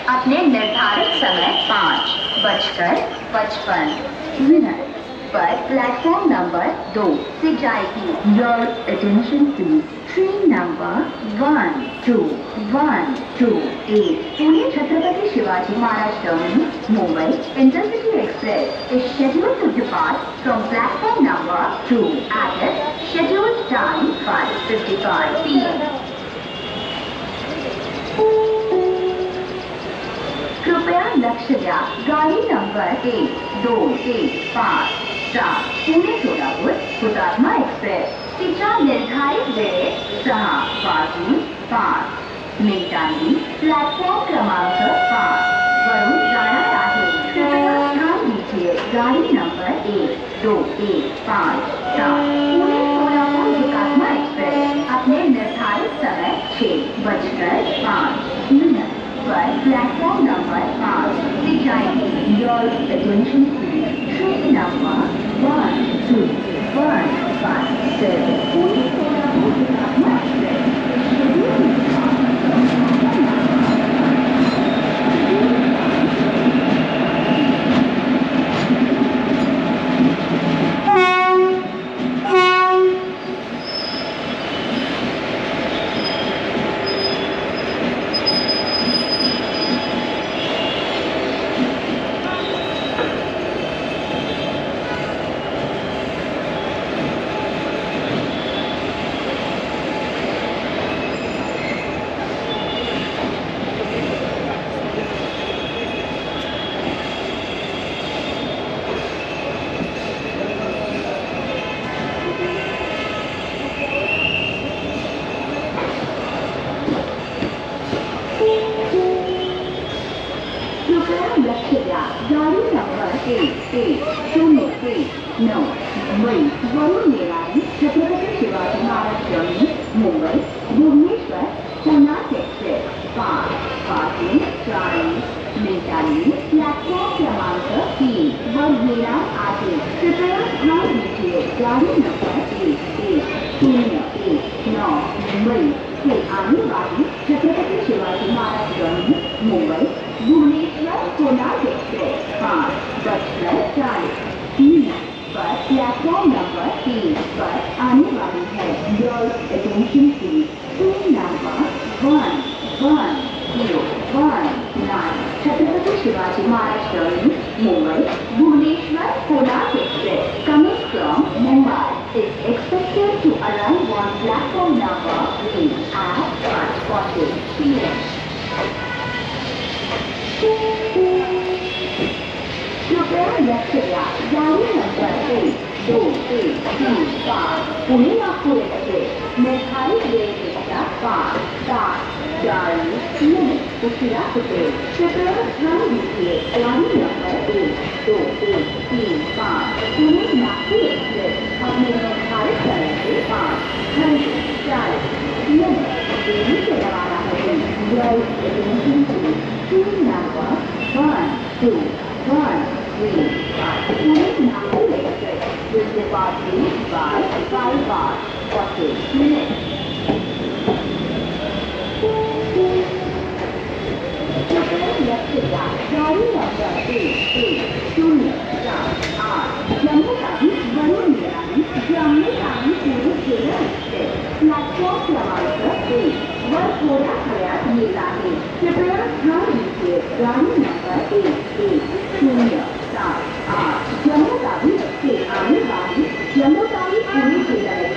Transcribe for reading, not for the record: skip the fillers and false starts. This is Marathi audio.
अपने निर्धारित समय 5:55 पर प्लेटफॉर्म नंबर 2 से जाएगी। Your attention please. Train number 1218 Pune Chhatrapati Shivaji Maharaj Terminus Mumbai intercity express is scheduled to depart from platform number 2 at its scheduled time 5:55 p.m. कृपया लक्ष द्या। गाडी नंबर 1215 पुणे सोलापूर हुतात्मा एक्सप्रेस तिच्या निर्धारित वेळेत 6:05 मिनिटांनी प्लॅटफॉर्म क्रमांक 5 वरून जाणार आहे। कृपया ध्यान दीजिए। गाडी नंबर 1215 पुणे सोलापूर हुतात्मा एक्सप्रेस अपने निर्धारित समय 6:05 पर प्लेटफॉर्म नंबर 5 से जाएगी। Your attention please. Train number 1217 Pune Solapur हुतात्मा एक्सप्रेस गाड़ी नंबर 1109 वरुण निराई छत्रपति शिवाजी महाराज टर्मिनस मुंबई भुवनेश्वर कोणार्क एक्सप्रेस 5:40 मिनिटांनी प्लॅटफॉर्म क्रमांक 3 वर येणार आहे। कृपया ध्यान दीजिए। गाड़ी नंबर 1109 मुंबई से आने वाली छत्रपति शिवाजी महाराज टर्मिनस मुंबई भुवनेश्वर कोणार्क एक्सप्रेस 5:40 पर प्लेटफॉर्म नंबर 3 पर आने वाली है। Your attention please. Train number 1119 Chhatrapati Shivaji Maharaj Terminus Mumbai Bhubaneswar Konark Express coming from Mumbai is expected to arrive on platform number 3 at 5:40 p.m. कृपया लक्ष द्या। गाडी नंबर 1235 पुणे नागपूर एक्सप्रेस निर्धारित वेळेपेक्षा 5:40 मिनिट उशिरा होते। कृपया ध्यान दीजिए। गाडी नंबर 1235 पुणे नागपूर एक्सप्रेस अपने निर्धारित समय से 5:40 मिनट देरी से रवाना होगी। Your attention please. Train number 1215 Pune Naagpur Express will depart by 5:40 minutes. गाड़ी नंबर 1108 जम्मू तावी वरुण निराई जम्मू तावी पुणे झेलम एक्सप्रेस प्लॅटफॉर्म क्रमांक 1 वर थोड्या वेळात येत आहे। कृपया ध्यान दीजिए। गाड़ी नंबर 1107 जम्मू तावी से आने वाली जम्मू तावी पुणे झेलम